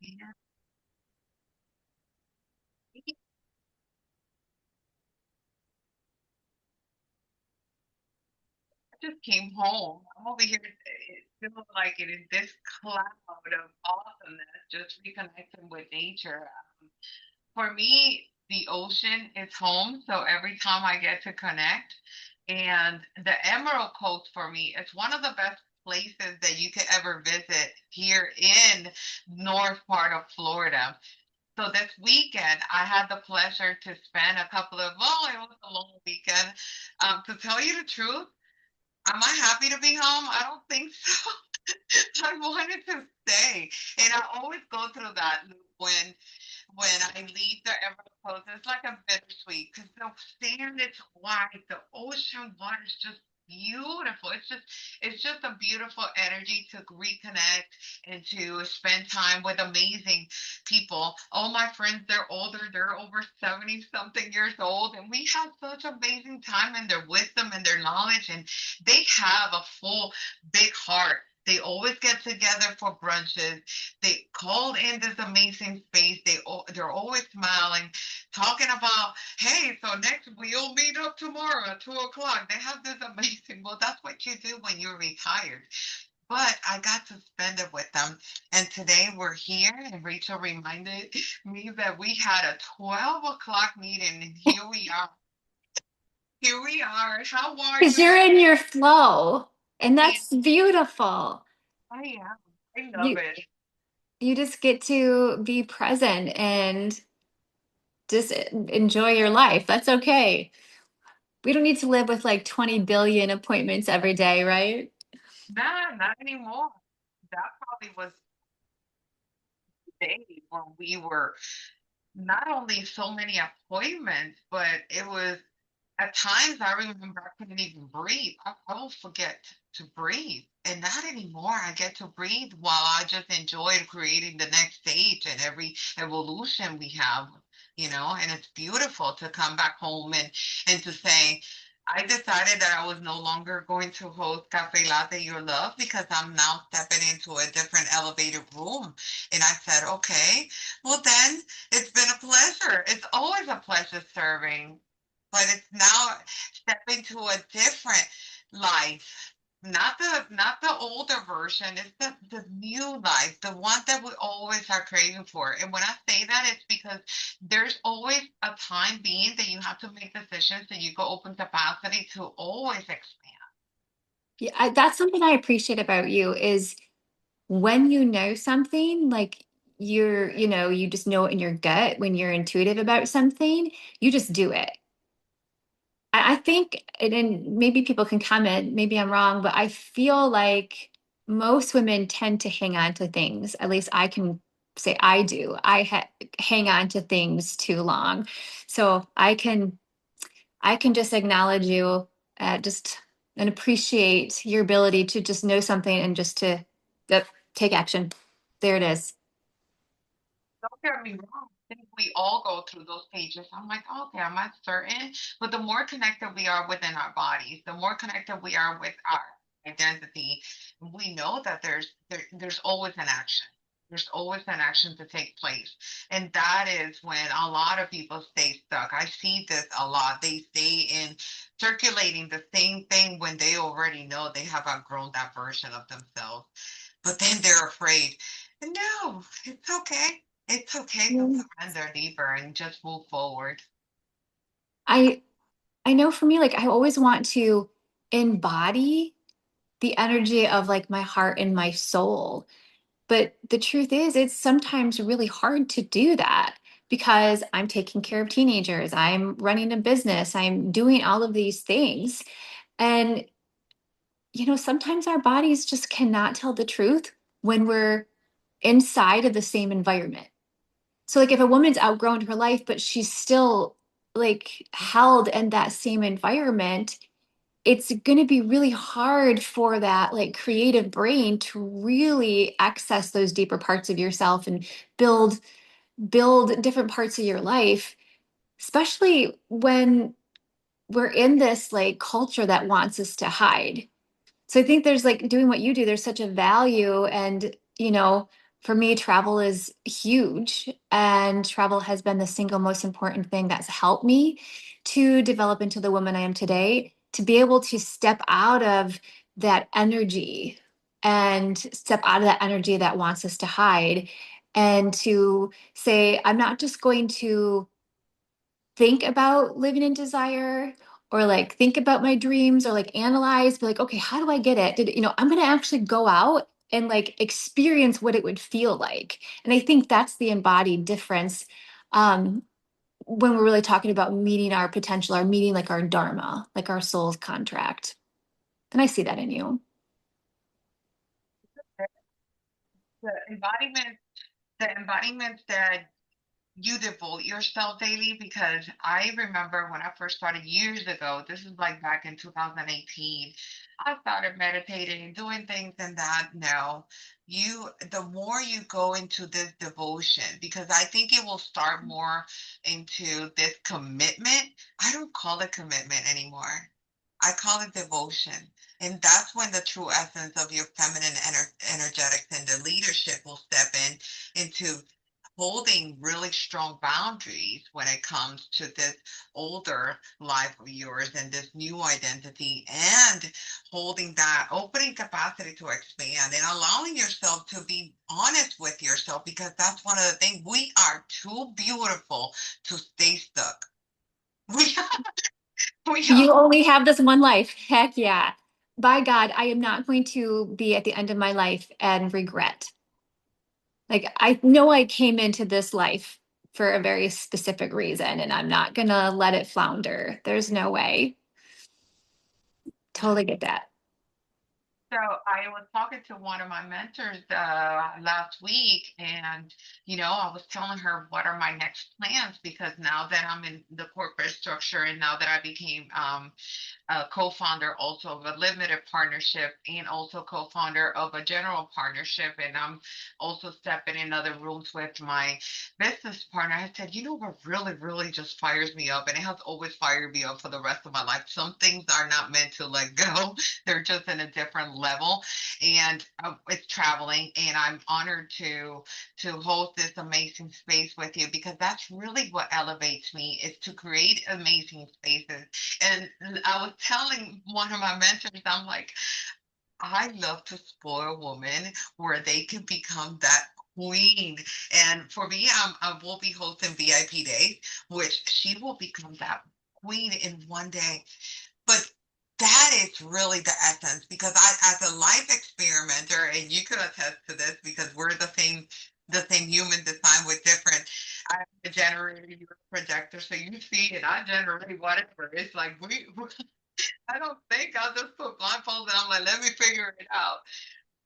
Yeah. I just came home. I'm over here. It feels like it is this cloud of awesomeness, just reconnecting with nature. For me, the ocean is home. So every time I get to connect, and the Emerald Coast for me, it's one of the best places that you could ever visit here in north part of Florida. So this weekend, I had the pleasure to spend a couple of, well, it was a long weekend. To tell you the truth, am I happy to be home? I don't think so. I wanted to stay. And I always go through that loop when I leave the Emerald Coast. It's like a bittersweet because the sand is white, the ocean water is just beautiful. It's just a beautiful energy to reconnect and to spend time with amazing people. All my friends, they're older, they're over 70 something years old, and we have such amazing time in their wisdom and their knowledge, and they have a full big heart. They always get together for brunches. They called in this amazing space. They're always smiling, talking about, hey, so next we'll meet up tomorrow at 2 o'clock. They have this amazing. Well, that's what you do when you're retired. But I got to spend it with them. And today we're here, and Rachel reminded me that we had a 12 o'clock meeting, and here we are. Here we are. How are Because you? you're in your flow, and I that's beautiful. am. I love You it. you just get to be present and just enjoy your life. That's okay. We don't need to live with like 20 billion appointments every day, right? Nah, not anymore. That probably was the day when we were not only so many appointments, but it was at times I remember I couldn't even breathe. I will forget to breathe. And not anymore. I get to breathe while I just enjoy creating the next stage and every evolution we have, and it's beautiful to come back home and to say, I decided that I was no longer going to host Cafe Latte Your Love because I'm now stepping into a different elevated room. And I said, okay, well then it's been a pleasure. It's always a pleasure serving, but it's now stepping to a different life. Not the older version, it's the new life, the one that we always are craving for. And when I say that, it's because there's always a time being that you have to make decisions and you go open capacity to always expand. Yeah, that's something I appreciate about you is when you know something, like you just know it in your gut when you're intuitive about something, you just do it. I think, and maybe people can comment, maybe I'm wrong, but I feel like most women tend to hang on to things. At least I can say I do. Hang on to things too long. So I can just acknowledge you, just and appreciate your ability to just know something and just to uh, take action. There it is. Don't get me wrong. I think we all go through those stages. I'm like, okay, I'm not certain. But the more connected we are within our bodies, the more connected we are with our identity, we know that there's always an action. There's always an action to take place. And that is when a lot of people stay stuck. I see this a lot. They stay in circulating the same thing when they already know they have outgrown that version of themselves. But then they're afraid. No, it's okay. It's okay to Mm. surrender deeper and just move forward. I I know for me, like I always want to embody the energy of like my heart and my soul. But the truth is, it's sometimes really hard to do that because I'm taking care of teenagers, I'm running a business, I'm doing all of these things. And, sometimes our bodies just cannot tell the truth when we're inside of the same environment. So, like, if a woman's outgrown her life, but she's still like held in that same environment, it's going to be really hard for that like creative brain to really access those deeper parts of yourself and build different parts of your life, especially when we're in this like culture that wants us to hide. So I think there's like doing what you do, there's such a value and, For me, travel is huge, and travel has been the single most important thing that's helped me to develop into the woman I am today, to be able to step out of that energy and step out of that energy that wants us to hide, and to say, I'm not just going to think about living in desire or like think about my dreams or like analyze, be like, okay, how do I get it? I'm going to actually go out and like experience what it would feel like. And I think that's the embodied difference, um, when we're really talking about meeting our potential or meeting like our dharma, like our soul's contract. And I see that in you. The embodiment, the embodiment that you devote yourself daily, because I remember when I first started years ago, this is like back in 2018, I started meditating, doing things and that. No, the more you go into this devotion, because I think it will start more into this commitment. I don't call it commitment anymore. I call it devotion. And that's when the true essence of your feminine energetics and the leadership will step into holding really strong boundaries when it comes to this older life of yours and this new identity, and holding that opening capacity to expand and allowing yourself to be honest with yourself, because that's one of the things, we are too beautiful to stay stuck. we we are. You only have this one life. Heck yeah. By God, I am not going to be at the end of my life and regret. Like, I know I came into this life for a very specific reason, and I'm not gonna let it flounder. There's no way. Totally get that. So I was talking to one of my mentors last week, and I was telling her what are my next plans, because now that I'm in the corporate structure and now that I became a co-founder also of a limited partnership and also co-founder of a general partnership, and I'm also stepping in other rooms with my business partner. I said, what really really just fires me up, and it has always fired me up for the rest of my life, some things are not meant to let go. They're just in a different level, and it's traveling, and I'm honored to host this amazing space with you, because that's really what elevates me, is to create amazing spaces. And I was telling one of my mentors, I'm like, I love to spoil women where they can become that queen. And for me, I will be hosting VIP days, which she will become that queen in one day. But that is really the essence, because as a life experimenter, and you could attest to this because we're the same human design with different. I'm a generator, you're a projector, so you see it. I generate whatever. It's like I don't think I'll just put blindfolds and I'm like, let me figure it out.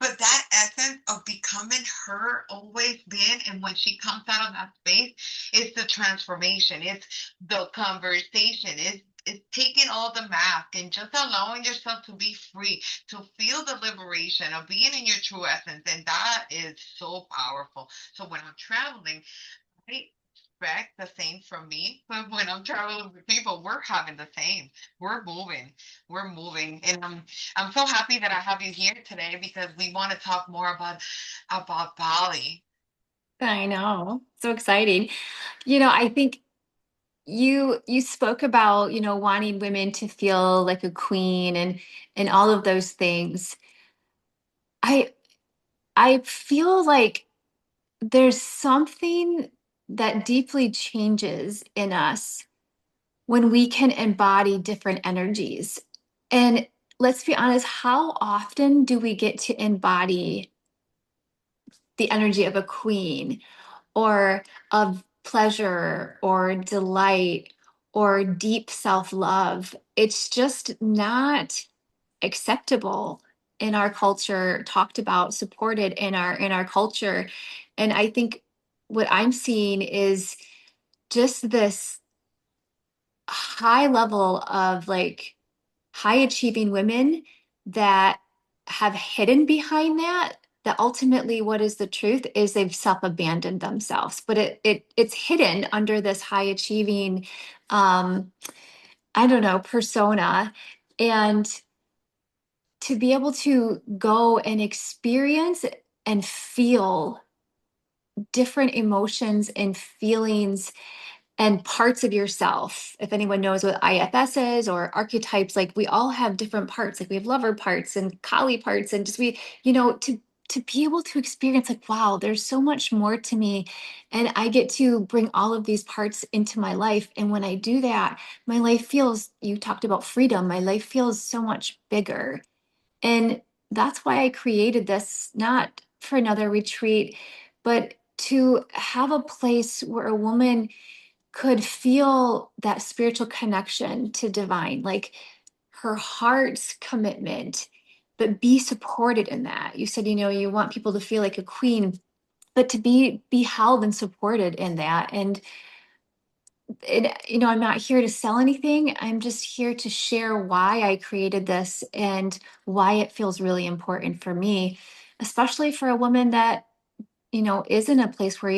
But that essence of becoming her, always been, and when she comes out of that space, it's the transformation, it's the conversation, it's taking all the mask and just allowing yourself to be free, to feel the liberation of being in your true essence. And that is so powerful. So when I'm traveling, I expect the same from me, but when I'm traveling with people, we're having the same. We're moving. We're moving. And I'm so happy that I have you here today, because we want to talk more about Bali. I know. So exciting. I think you spoke about, wanting women to feel like a queen and all of those things. I I feel like there's something that deeply changes in us when we can embody different energies. And let's be honest, how often do we get to embody the energy of a queen or of pleasure or delight or deep self-love? It's just not acceptable in our culture, talked about, supported in our culture. And I think what I'm seeing is just this high level of like high achieving women that have hidden behind that ultimately what is the truth is they've self-abandoned themselves, but it's hidden under this high achieving, um I don't know, persona. And to be able to go and experience and feel different emotions and feelings and parts of yourself. If anyone knows what IFS is or archetypes, like we all have different parts. Like we have lover parts and collie parts, and just to be able to experience like, wow, there's so much more to me, and I get to bring all of these parts into my life. And when I do that, my life feels. You talked about freedom. My life feels so much bigger, and that's why I created this, not for another retreat, but to have a place where a woman could feel that spiritual connection to divine, like her heart's commitment, but be supported in that. You said, you want people to feel like a queen, but to be held and supported in that. And I'm not here to sell anything. I'm just here to share why I created this and why it feels really important for me, especially for a woman that, is in a place where,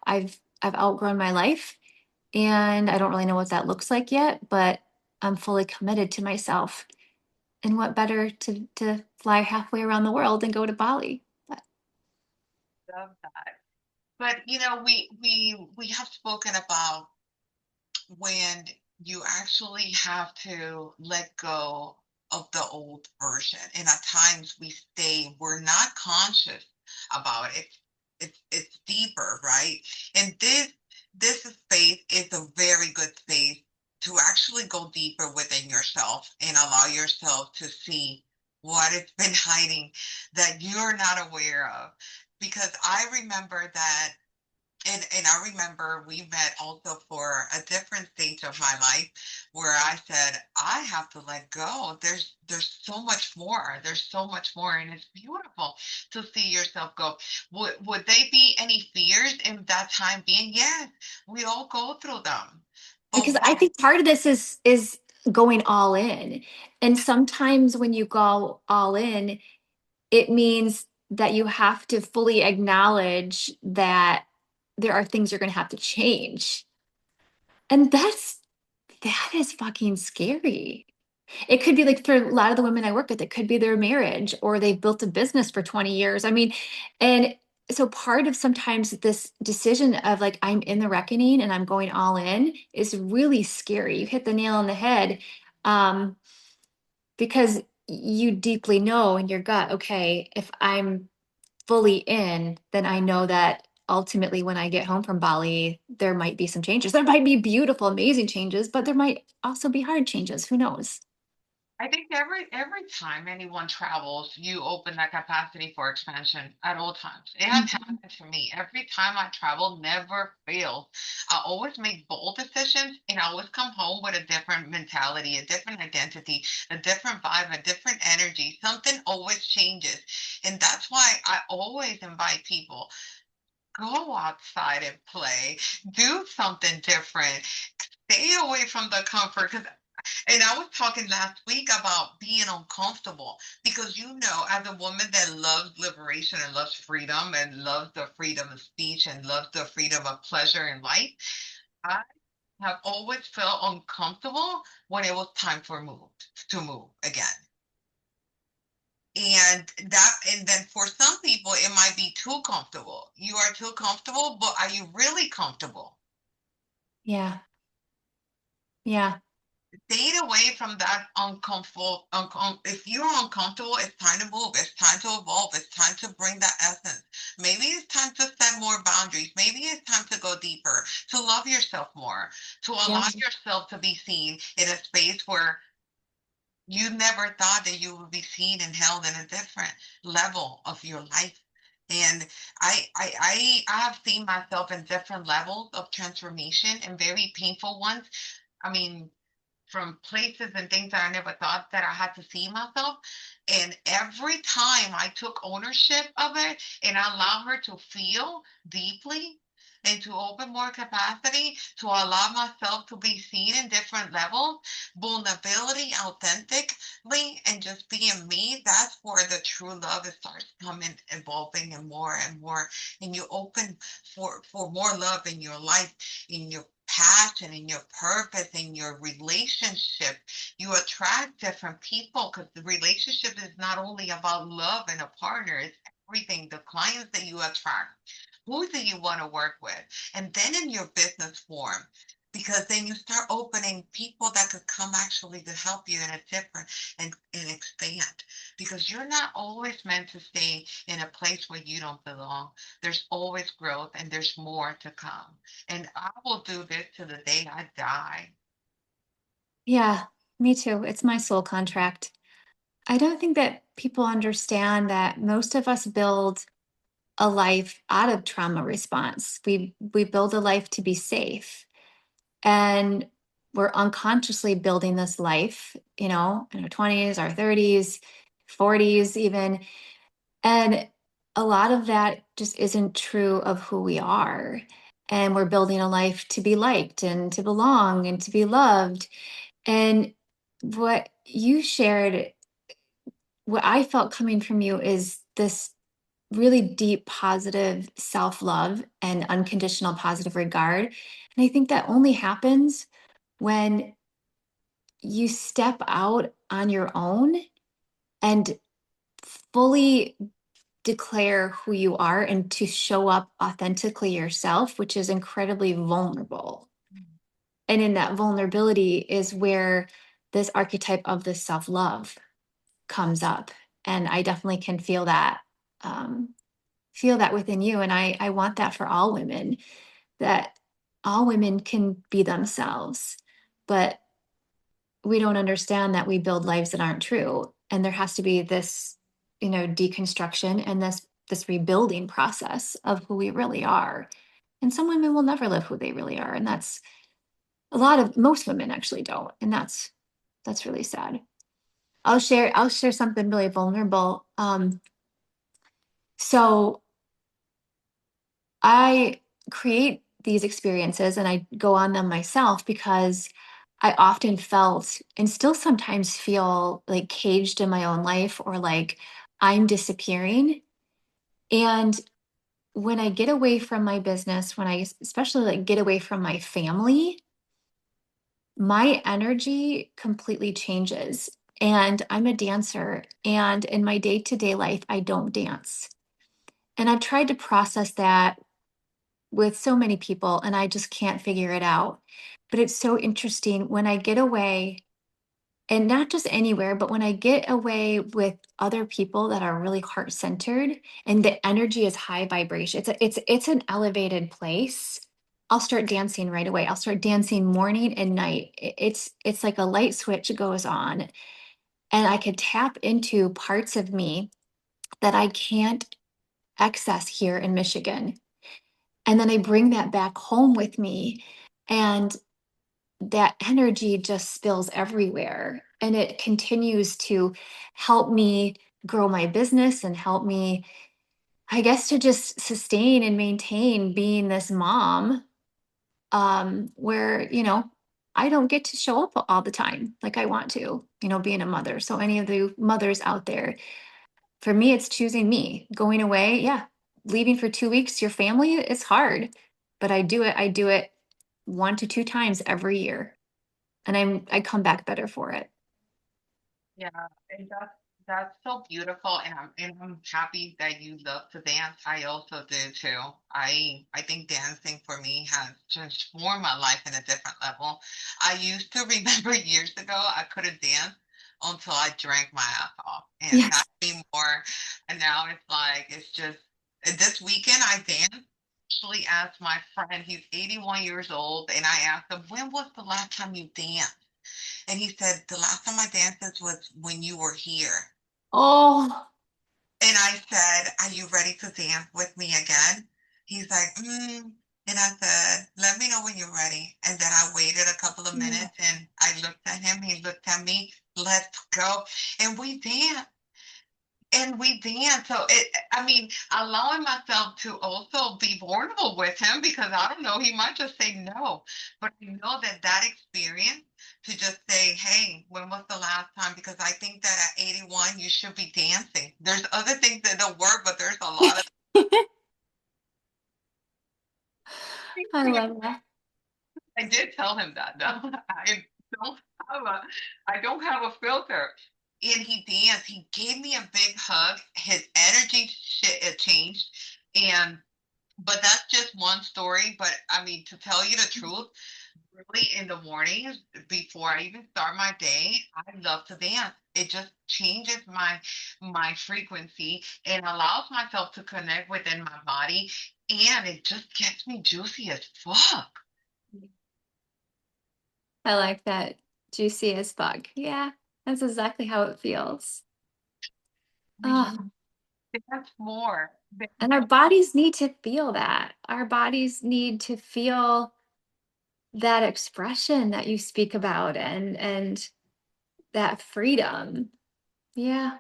I've outgrown my life and I don't really know what that looks like yet, but I'm fully committed to myself. And what better to fly halfway around the world and go to Bali? But Love that. But we have spoken about when you actually have to let go of the old version. And at times we're not conscious about it. It's deeper, right? And this space is a very good space to actually go deeper within yourself and allow yourself to see what it's been hiding that you're not aware of. Because I remember that and I remember we met also for a different stage of my life where I said, I have to let go. There's so much more. There's so much more. And it's beautiful to see yourself go. Would they be any fears in that time being? Yes, we all go through them. But because I think part of this is going all in. And sometimes when you go all in, it means that you have to fully acknowledge that there are things you're going to have to change. And that is fucking scary. It could be like for a lot of the women I work with, it could be their marriage or they've built a business for 20 years. I mean, and so part of sometimes this decision of like, I'm in the reckoning and I'm going all in is really scary. You hit the nail on the head, um, because you deeply know in your gut, okay, if I'm fully in, then I know that ultimately when I get home from Bali, there might be some changes. There might be beautiful, amazing changes, but there might also be hard changes. Who knows? I think every time anyone travels, you open that capacity for expansion at all times. It has Mhm. happened to me. Every time I travel, never fails. I always make bold decisions and I always come home with a different mentality, a different identity, a different vibe, a different energy. Something always changes. And that's why I always invite people, go outside and play, do something different, stay away from the comfort. Because and I was talking last week about being uncomfortable because as a woman that loves liberation and loves freedom and loves the freedom of speech and loves the freedom of pleasure in life, I have always felt uncomfortable when it was time to move again. And then for some people it might be too comfortable. You are too comfortable, but are you really comfortable? Yeah. Yeah. Staying away from that uncomfortable. If you're uncomfortable, it's time to move. It's time to evolve. It's time to bring that essence. Maybe it's time to set more boundaries. Maybe it's time to go deeper, to love yourself more, to Yeah. allow yourself to be seen in a space where you never thought that you would be seen and held in a different level of your life. And I have seen myself in different levels of transformation and very painful ones. I mean, from places and things that I never thought that I had to see myself. And every time I took ownership of it and I allowed her to feel deeply and to open more capacity, to allow myself to be seen in different levels, vulnerability, authentically, and just being me, that's where the true love starts coming, evolving and more. And you open for more love in your life, in your passion, in your purpose, in your relationship. You attract different people because the relationship is not only about love and a partner, it's everything. The clients that you attract, Who do you want to work with? And then in your business form, because then you start opening people that could come actually to help you in a different and expand. Because you're not always meant to stay in a place where you don't belong. There's always growth and there's more to come. And I will do this to the day I die. Yeah, me too. It's my soul contract. I don't think that people understand that most of us build a life out of trauma response. We build a life to be safe. And we're unconsciously building this life, in our 20s, our 30s, 40s even. And a lot of that just isn't true of who we are. And we're building a life to be liked and to belong and to be loved. And what you shared, what I felt coming from you is this really deep, positive self love and unconditional positive regard. And I think that only happens when you step out on your own and fully declare who you are and to show up authentically yourself, which is incredibly vulnerable. And in that vulnerability is where this archetype of the self love comes up. And I definitely can um, feel that within you. And I want that for all women, that all women can be themselves. But we don't understand that we build lives that aren't true. And there has to be this, deconstruction and this rebuilding process of who we really are. And some women will never live who they really are. And that's most women actually don't. And that's really sad. I'll share something really vulnerable. So I create these experiences and I go on them myself because I often felt and still sometimes feel like caged in my own life or like I'm disappearing. And when I get away from my business, when I especially like get away from my family, my energy completely changes. And I'm a dancer. And in my day to day life, I don't dance. And I've tried to process that with so many people, and I just can't figure it out. But it's so interesting when I get away, and not just anywhere, but when I get away with other people that are really heart centered and the energy is high vibration. It's an elevated place. I'll start dancing right away. I'll start dancing morning and night. It's like a light switch goes on, and I could tap into parts of me that I can't access here in Michigan. And then I bring that back home with me. And that energy just spills everywhere. And it continues to help me grow my business and help me, I guess, to just sustain and maintain being this mom, where, I don't get to show up all the time like I want to, being a mother. So, any of the mothers out there, for me, it's choosing me. Going away, yeah, leaving for 2 weeks, your family, it's hard, but I do it 1 to 2 times every year, and I come back better for it. Yeah, and that's so beautiful, and I'm happy that you love to dance. I also do too. I think dancing for me has transformed my life in a different level. I used to remember years ago I couldn't dance until I drank my ass off, and not Yes. anymore. And now it's like it's just this weekend I danced. Actually asked my friend, he's 81 years old, and I asked him, when was the last time you danced? And he said, the last time I danced was when you were here. Oh, And I said, are you ready to dance with me again? He's like, mm. And I said, let me know when you're ready. And then I waited a couple of yeah. minutes and I looked at him. He looked at me. Let's go. And we danced. And we dance. So I mean, allowing myself to also be vulnerable with him because I don't know, he might just say no. But I know that that experience to just say, hey, when was the last time? Because I think that at 81, you should be dancing. There's other things that don't work, but there's a lot of I things. love that. I did tell him that though. Don't have a, I don't have a filter. And he danced. He gave me a big hug. His energy changed, and But that's just one story. But I mean, to tell you the truth, really in the mornings before I even start my day, I love to dance. It just changes my frequency and allows myself to connect within my body, and it just gets me juicy as fuck. I like that. Juicy as fuck. Yeah, that's exactly how it feels. I just Oh, dance more. and our bodies need to feel that. Our bodies need to feel that expression that you speak about and that freedom. Yeah.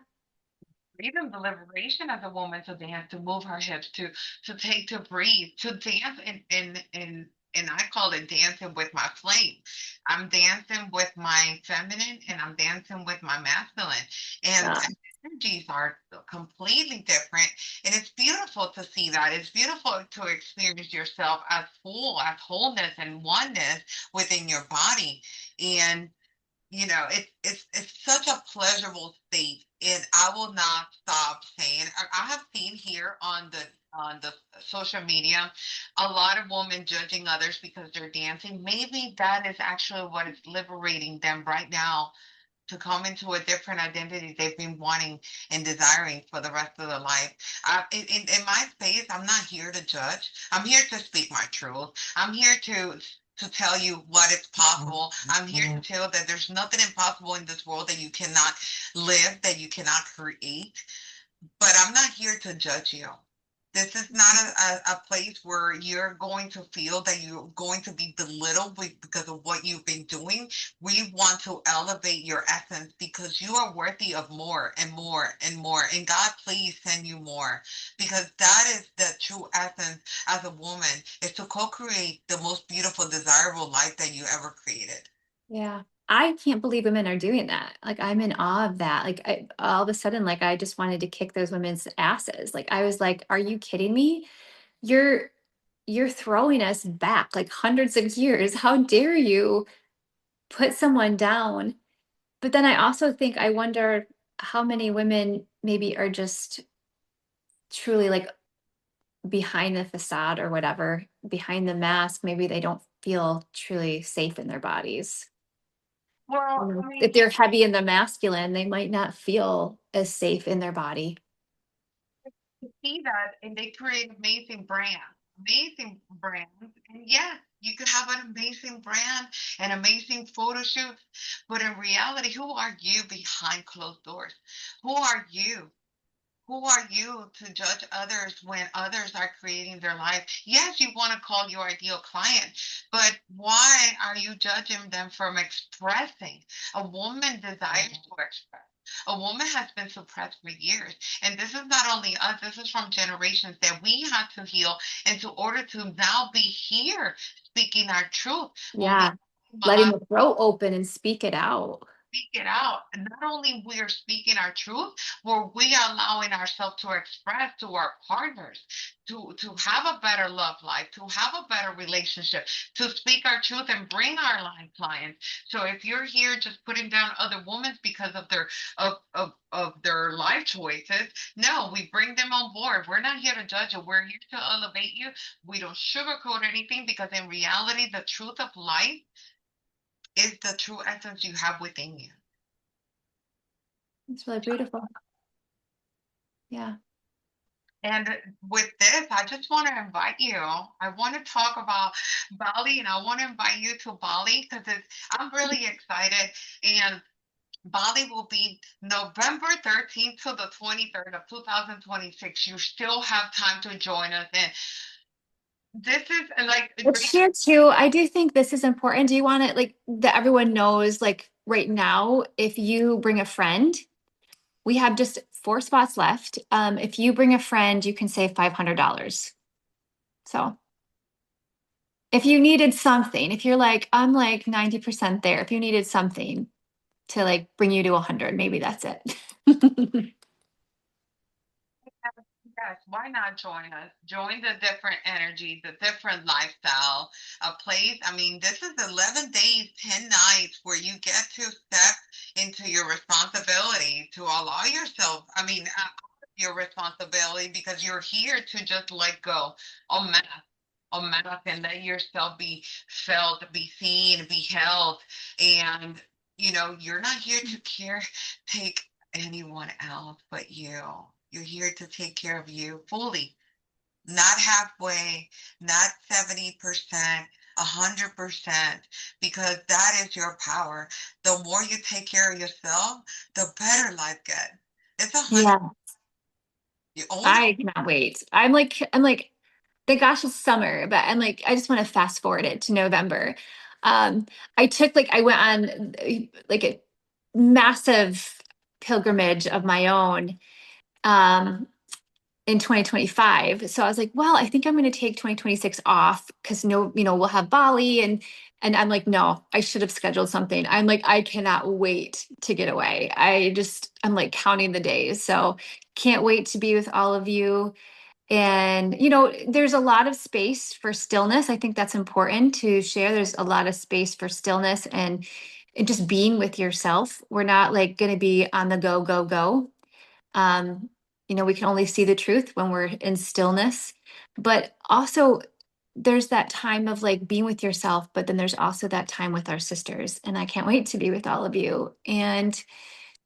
Freedom, the liberation of the woman to dance, to move her hips, to take, to breathe, to dance and I call it dancing with my flame. I'm dancing with my feminine and I'm dancing with my masculine. And Yeah. energies are completely different. And it's beautiful to see that. It's beautiful to experience yourself as full, as wholeness and oneness within your body. And it's such a pleasurable state, and I will not stop saying. I have seen here on the social media a lot of women judging others because they're dancing. Maybe that is actually what is liberating them right now to come into a different identity they've been wanting and desiring for the rest of their life. In my space, I'm not here to judge. I'm here to speak my truth. I'm here to tell you what is possible. I'm here to tell that there's nothing impossible in this world that you cannot live, that you cannot create. But I'm not here to judge you. This is not a place where you're going to feel that you're going to be belittled because of what you've been doing. We want to elevate your essence because you are worthy of more and more and more. And God, please send you more because that is the true essence as a woman is to co-create the most beautiful, desirable life that you ever created. Yeah. I can't believe women are doing that. Like I'm in awe of that. All of a sudden, like I just wanted to kick those women's asses. Like I was like, are you kidding me? You're you're throwing us back like hundreds of years. How dare you put someone down? But then I also think I wonder how many women maybe are just truly like behind the facade or whatever, behind the mask. Maybe they don't feel truly safe in their bodies. You Well, know, I mean, if they're heavy in the masculine, they might not feel as safe in their body. see that and they create amazing brands. And yes, you could have an amazing brand and amazing photo shoot, but in reality, who are you behind closed doors? Who are you? Who are you to judge others when others are creating their life? Yes, you want to call your ideal client, but why are you judging them from expressing? A woman desires to express. A woman has been suppressed for years. And this is not only us, this is from generations that we had to heal. And to order to now be here speaking our truth, when we Yeah. Letting allow the throat open and speak it out. speak it out. And not only we are speaking our truth, where we are allowing ourselves to express to our partners, to have a better love life, to have a better relationship, to speak our truth and bring our line clients. So if you're here just putting down other women because of their life choices, no, we bring them on board. We're not here to judge you. We're here to elevate you. We don't sugarcoat anything because in reality, the truth of life is the true essence you have within you. It's really beautiful. Yeah. And with this, I just want to invite you. I want to talk about Bali, and I want to invite you to Bali because I'm really excited. And Bali will be November 13th to the 23rd of 2026. You still have time to join us. And this is like, Let's share too. I do think this is important. Do you want it like that everyone knows, like right now, if you bring a friend, we have just 4 spots left. If you bring a friend, you can save $500. So if you needed something, if you're like, I'm like 90% there, if you needed something to like bring you to 100, maybe that's it. yes, why not join us? Join the different energy, the different lifestyle, a place. I mean, this is 11 days, 10 nights where you get to step into your responsibility to allow yourself. I mean, your responsibility because you're here to just let go. Oh, enough and let yourself be felt, be seen, be held. And, you're not here to take anyone else but you. You're here to take care of you fully, not halfway, not 70%, 100%, because that is your power. The more you take care of yourself, the better life gets. It's 100. Yeah. You only I cannot wait. I'm like, thank gosh it's summer, but I'm like, I just want to fast forward it to November. Um, I went on like a massive pilgrimage of my own um in 2025. So I was like, well, I think I'm going to take 2026 off because no, we'll have Bali and I'm like, no, I should have scheduled something. I'm like, I cannot wait to get away. I'm like counting the days. So can't wait to be with all of you. And, there's a lot of space for stillness. I think that's important to share. There's a lot of space for stillness and just being with yourself. We're not like going to be on the go, go, go. Um, we can only see the truth when we're in stillness, but also there's that time of like being with yourself, but then there's also that time with our sisters. And I can't wait to be with all of you and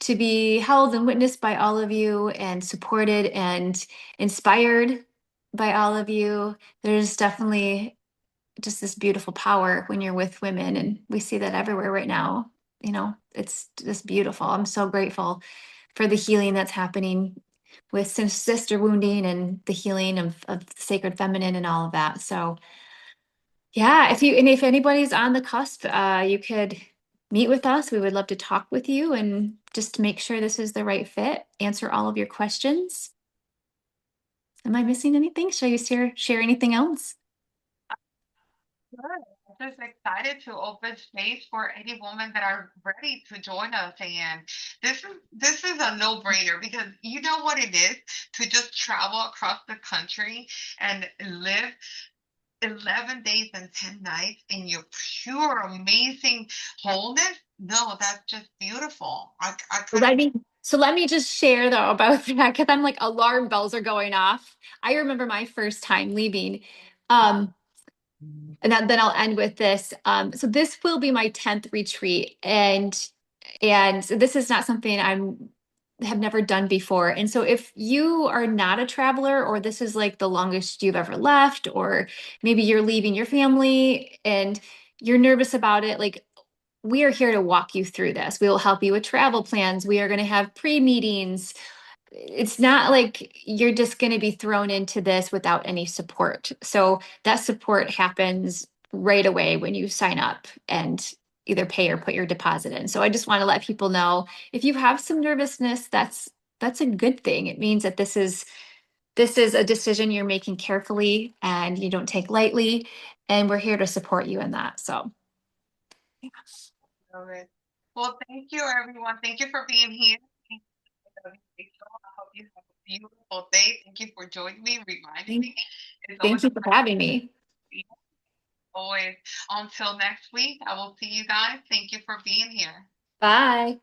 to be held and witnessed by all of you and supported and inspired by all of you. There's definitely just this beautiful power when you're with women, and we see that everywhere right now. It's just beautiful. I'm so grateful for the healing that's happening with sister wounding and the healing of sacred feminine and all of that. So yeah, if anybody's on the cusp, you could meet with us. We would love to talk with you and just make sure this is the right fit, answer all of your questions. Am I missing anything? Shall you share anything else? good. I'm just excited to open space for any women that are ready to join us. And this is a no-brainer because you know what it is to just travel across the country and live 11 days and 10 nights in your pure, amazing wholeness. No, that's just beautiful. I So couldn't. let me just share though about that because I'm like alarm bells are going off. I remember my first time leaving. Um, and then I'll end with this. So this will be my 10th retreat, and so this is not something I'm have never done before. And so if you are not a traveler, or this is like the longest you've ever left, or maybe you're leaving your family and you're nervous about it, like we are here to walk you through this. We will help you with travel plans. We are going to have pre-meetings. It's not like you're just going to be thrown into this without any support. So that support happens right away when you sign up and either pay or put your deposit in. So I just want to let people know if you have some nervousness, that's a good thing. It means that this is a decision you're making carefully and you don't take lightly, and we're here to support you in that. So Love it. Well, thank you, everyone. Thank you for being here. Rachel. I hope you have a beautiful day. Thank you for joining me, reminding thank, me. It's always thank a you for having me. pleasure. Always. Until next week, I will see you guys. Thank you for being here. Bye.